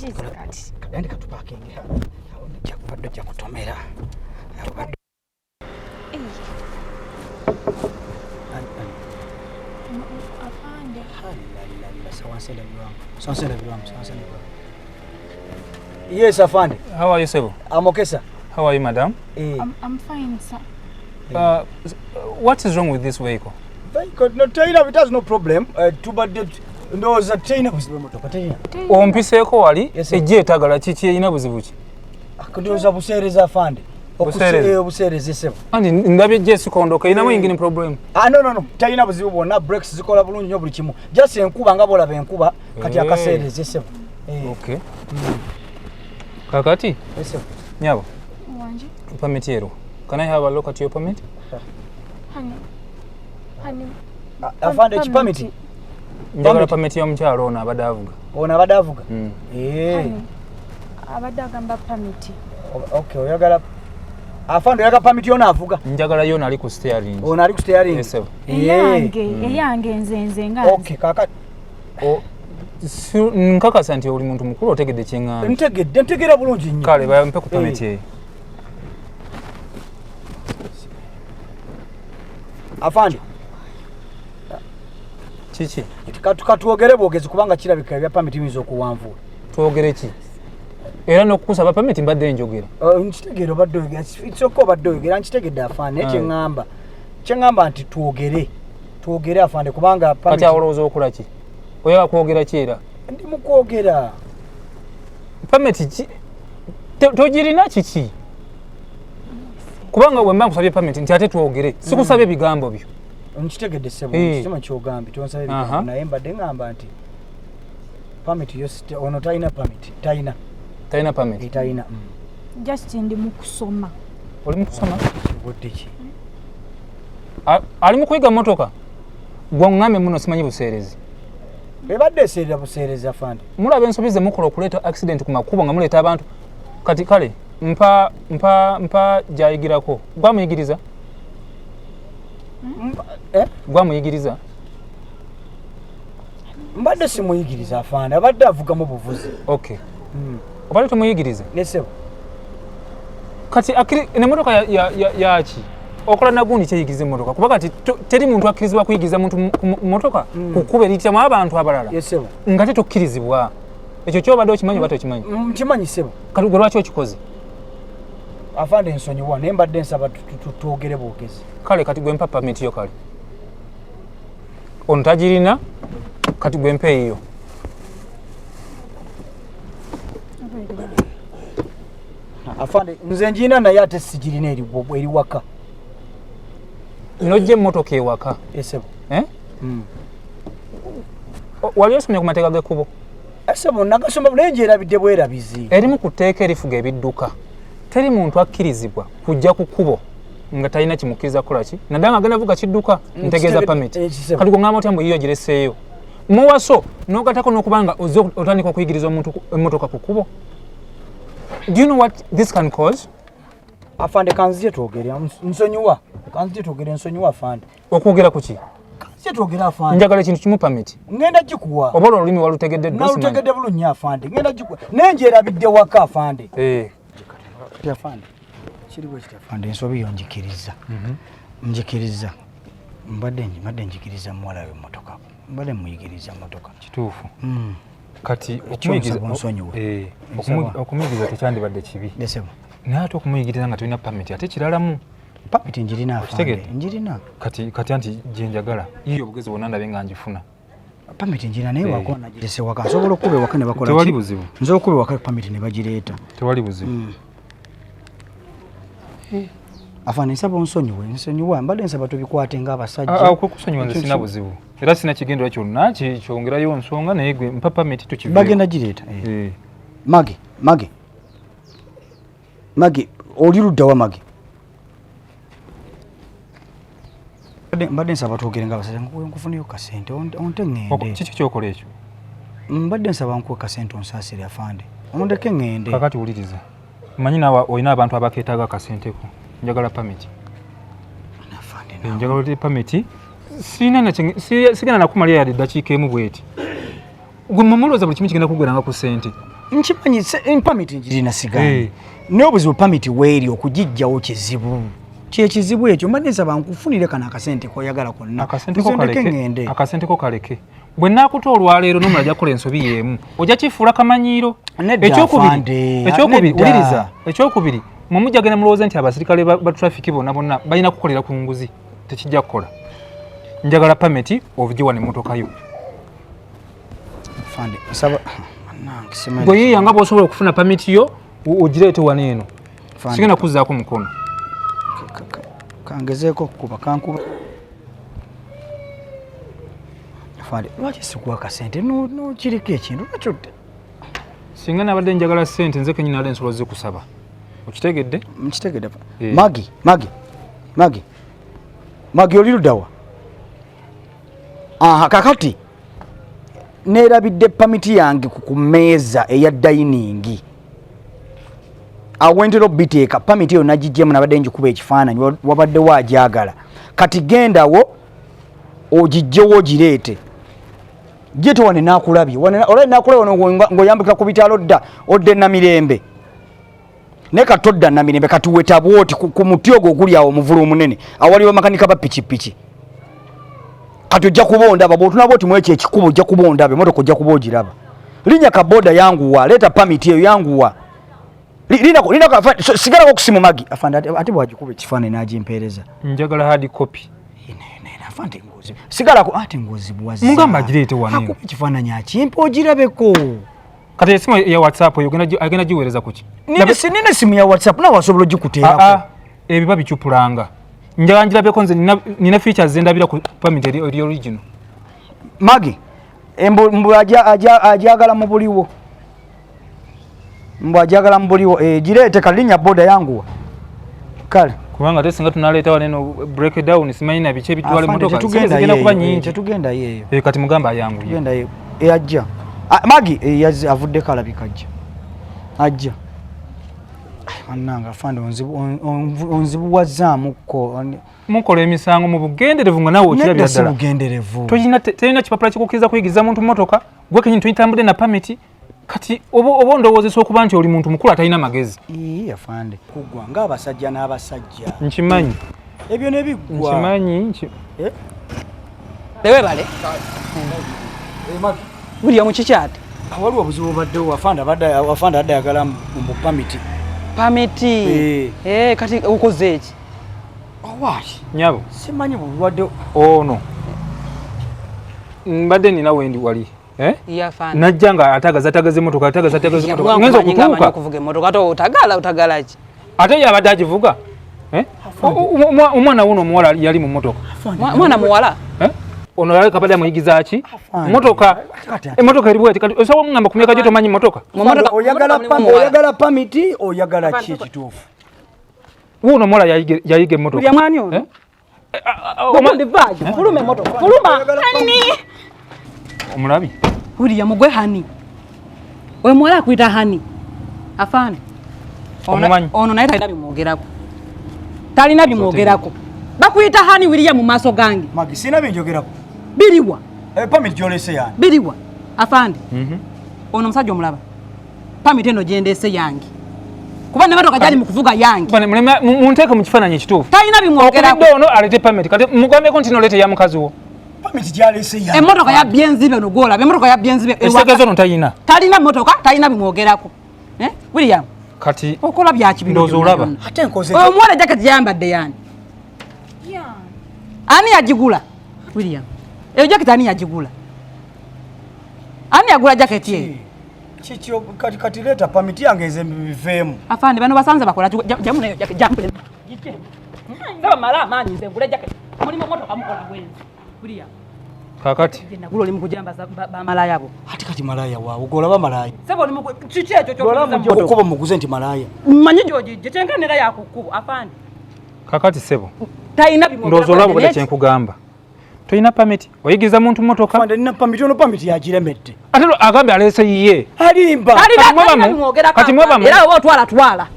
kikiza kati kandi katupakingi ja kutomera afande Yes, Afande. How are you, Sebo? I'm okay, sir. How are you, madam? I'm fine, sir. What is wrong with this vehicle? No, China, it has no problem. No, the China was Ompiseko wali ejje etagala kiki erina buzibu ki? Akundoza buseereza Afande. Obuseereza sebo. Andi ndabye ejje sikondoka erinamu engine problem. No. China buzibu bwonna brakes zikola bulungi nnyo buli kimu. Just enkuba nga bolaba enkuba kati akaseereza sebo. Okay. Kakati? Yes, sir. Nyabo. Wanje. Permit yero. Can I have a look at your permit? Honey. Afande permit. Njagala permit ya mkyalo ono abadde avuga. Ono abadde avuga? Abadde agamba permit. Okay, oyagala Afande oyagala permit yona avuga? Njagala yona ali ku steering. Ono ali ku steering? Yes, sir. Eyange nzenze nga. Okay, kakati. Nkakasa nti oli muntu mukulu otegedde kyeŋŋamba. Ntegera bulungi nnyo. Kale bampe ku permit ye. Afande. Kiki? Katuwogere bwogezi kubanga kirabika ebya permit biyinza okuwanvuula. Twogere ki? Era n'okusaba permit mbadde njogera. Nkitegeera obadde oyogera. Ekisooka obadde oyogera nkitegedde Afande naye kyeŋŋamba nti twogere Afande kubanga permit. Kati awolowooza okola ki? Oyagala kwogera ki era? Ndi mu kwogera. Permit ki? Togirina kiki? Kubanga bwe mba nkusabye permit nti ate twogere. Sikusabye ebigambo byo. Nkitegedde ssebo ekisema ky'ogambye tonsabye ebigambo naye mbadde ngamba nti permit yo ono talina permit. Talina permit? Talina. Just ndi mu kusoma. Oli mu kusoma? Budde ki? Ali mu kuyiga motoka? Gwe oŋŋambe muno simanyi buseerezi. Ebadde eseerera buseerezi Afande. Mulaba ensobi ze mukola okuleeta accident ku makubo nga muleeta abantu. Kati kale mpa gyayigirako. Gwamuyigiriza? Gwamuyigiriza? Mbadde simuyigiriza Afande, abadde avugamu buvuzi. Okay. Obadde tumuyigiriza? Nesebo. Kati n'emmotoka yaki? Okola nagundi kyeyigiriza emmotoka kubanga teri muntu akkirizibwa kuyigiriza muntu mu mmotoka kukuba eriyitamu abantu abalala nga tetokkirizibwa. Ekyo kyobadde okimanyi oba tokimanyi? Nkimanyi ssebo. Kati gwe lwaki okikoze? Afande nsonyiwa naye mbadde nsaba twogere bwogezi. Kale kati gwe mpa permit yo kale. Ono tagirina kati gwe mpa eyo. Afande nze njina naye ate sigirina eri waka. Nojje emmotoka ewaka. Esebo. Wali osomye ku mateeka g'ekkubo? Esebo nagasoma bulungi erabidde bwerabizi. Erimu ku tteeka erifuga ebidduka. Teri muntu akkirizibwa kujja ku kkubo nga talina kimukkiriza kukola ki. Naddala nga agenda avuga kidduka ntegeeza permit. Kati gwe ngamba otya mbu yiyo gireseeyo. Muwaso n'ogatako n'okuba nga ozze otandika okuyigiriza omuntu emmotoka ku kkubo. Do you know what this can cause? Afande kanzije twogere nsonyiwa. Kanzije twogere nsonyiwa Afande. Okwogera ku ki? Kanzije twogere Afande. Njagala ekintu kimu permit. Ngenda gikuwa. Oba olulimi walutegedde ddose. Nalutegedde bulungi Afande. Ngenda gikuwa. Nenje erabidde waka Afande. Afande. Kiriwo kiti Afande ensobi yo njikiriza. Njikiriza. Mbadde njikiriza muwala we motoka. Mbadde muyigiriza motoka. Kituufu. Kati okumuyigiza tekyandibadde kibi. Nesebo. Naye ate okumuyigiriza nga tulina permit ate kiralamu. Permit njirina Afande. Njirina. Kati anti gye njagala. Iyo obugezi bwonna ndabe nga njifuna. Permit njirina naye wakona girese waka. Nsobola okuba waka ne bakola. Tewali buzibu. Nsobola okuba waka permit ne bagireeta. Tewali buzibu. Afande nsaba nsonyiwa mbadde nsaba tubikwate ng'abasajja. Kusonyiwa nze sina buzibu. Era sina kigendera kyonna kyongerayo nsonga naye gwe mpa permit tukive. Bagenda gireeta. Mage oli ludda wa Mage? Mbadde nsaba twogere ng'abasajja nkufuniyo kasente onte ngende. Kiki kyokola ekyo? Mbadde nsaba nkuwe kasente onsaasire Afande. Ondeke ngende. Kakati wuliriza. Manyi nawe olina abantu abakeetaaga akasenteko. Njagala permit. Njagala permit. Sigenda nakumalira yadde eddakiika emu bweti. Gwe mumulooza buli kimu kigenda kugweranga ku ssente. nkimanyi permit njirina sigani n'obuzibu permit weeri okugijjawo kizibu kyekizibu ekyo mbaneza bankufunire kana akasente koyagala konna akasente ko kaleke bwe naakuta olwaleero n'omula ajja kukola ensobi y'emu ojja kifuula kamanyiiro ekyokubiri mumujja genda mulowooza nti abasirikale ba traffic bonna balina kukolera ku nguzi tekijja kukola njagala pameti ovugiwa n'emmotoka yo bwe yiyanga bw'osobola okufuna pameti yo ogireete wano eno sigenda kuzzaako mukono kangezeeko kuba kankuba fande lwaki sikuwa kasente nokiriko ekintu nakyo singa nabadde njagala ssente nze kenyini nali ensolo zikusaba okitegedde nkitegedde magi oli luddawa kakati neerabidde pamiti yange ku mmeeza eya dayiningi awendera obiteeka pamiti eyo nagijjemu nabadde njikuba ekifaananyi wabadde waajagala kati gendawo ogijjewo ogireete gye tewane nakulabye olabye nakulabye ng'oyambikira ku bitalo dda odda Namirembe naye kati todda Namirembe kati wetabwa oti ku muti ogwo oguli awo omuvulu omunene awali bamakanika ba pikipiki kati ojja kuba ondaba bw'otunaba oti mwekyo ekikubo ojja kuba ondaba emotoka ojja kuba ogiraba linnya kaboda yanguwa leeta pamiti eyo yanguwa sigala okusimu magi afande ate bwagikuba ekifaananyi n'agimpeereza njagala hard copy afande ngozi sigala ate ngozi bwazi mugamba agireete wano akuba ekifaananyi akimpa ogirabeko kati esimu ya WhatsApp eyo agenda giweereza kuki nina esimu ya WhatsApp nawe wasobola ogikuteerako ebiba bikyupulanga njagala njirabeko nze nina features zendabira ku pamit eri original magi mbu ajagala mu buliwo mbu ajagala mu buliwo gireete kalinnya boda yanguwa kale kubanga ate singa tunaleeta waneno breakdown simanyi na biki ebitwala emmotoka zigenda kuba nyingi tetugenda yeeyo kati mugamba ayanguye tugenda yeeyo ajja magi avuddeko alabika ajja annanga afande onzibuwazzaamuko mukola emisango mu bugenderevu nga nawe okirabya ddala bugenderevu terina kipapula kikukkiriza kuyigiriza muntu mmotoka gwe kenyini tuyitambudde na pamiti kati oba ondowoozesa okuba nti oli muntu mukulu atalina magezi afande kuggwa ng'abasajja n'abasajja nkimanyi ebyo ne biggwa nkimanyi lewebale buli mukikyate waliwo obuzibu obaddewo afande adde ayagala mu pamiti kati ukoze eki owaki nyabo simanyi bulwadde ono mbadde nina wendi wali najja nga atagaza emmotoka ngenza okutuuka okuvuga emmotoka ate otagala ki ate yabadde agivuga omwana wuno omuwala yali mu mmotoka mwana muwala ono yali kabadde amuyigiza ki emmotoka eriwo eti kati osobola omugamba kumeka gyo tomanyi mmotoka oyagala pamiti oyagala ki ekituufu wuno omuwala yayiga emmotoka mwani ono fuluma emmotoka fuluma omulabi William mugwe hani we muwala akwita hani afande ono naye talina bimwogerako bakwita hani William mu maaso gange magi sina binjogerako biriwa pamiti gyolese yange biriwa afande ono musajja omulaba pamiti eno gyendese yange kuba ne matoka gyali mu kuvuga yange munteeke mu kifaananyi ekituufu talina bimwogerako okubidde ono alete pamiti kati mugambeko nti noleete ya mukazi wo pamiti gyalese yange emmotoka ya byenzibe ono gwolaba emmotoka ya byenzibe esitegeeza ono talina mmotoka talina bimwogerako William kati okola byaki bino ndowooza olaba ate nkoze omuwala jaketi yayambadde yani ani yagigula William eyo jaketi ani yagigula ani yagula jaketi eyo kikyo kati leeta pamiti yange nze biveemu afande bano basanze bakola jamunayo jaketi ndaba mala amaanyi nze ngule jaketi mulimu motoka mukola bwenzi William kakati nagula oli mu kujambaza bamalaya bo ate kati malaya waawe ogolaba malaya sebo oli kiki ekyo okuba muguze nti malaya mmanyi gyogijje kyenkanira yakukkubo afande kakati sebo talina ndowooza olaba obadde kyenkugamba tolina pamiti oyigiriza muntu mmotoka fande nina pamiti ono pamiti yagiremedde ate agambe aleese yiye alimba kati mwebamu era oba otwala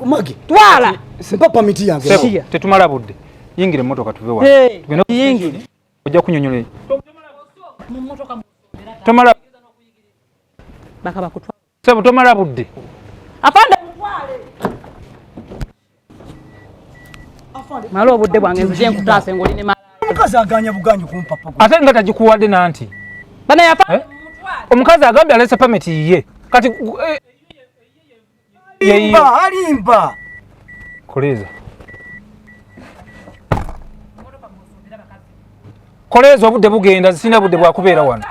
magi twala mpa pamiti yange sebo tetumala budde yingira emmotoka tuve wano tugenda yingira ojja kunyonyola tomala Sebo tomala budde. Afande malo obudde bwange nzije nkutaase ng'oline mala. Omukazi aganya buganyi ku mpapa gwe. Ate nga tagikuwadde nanti. Bana yafa Omukazi agambye alese pameti ye. Kati alimba. Koleza obudde bugenda sina budde bwa kubeera wano.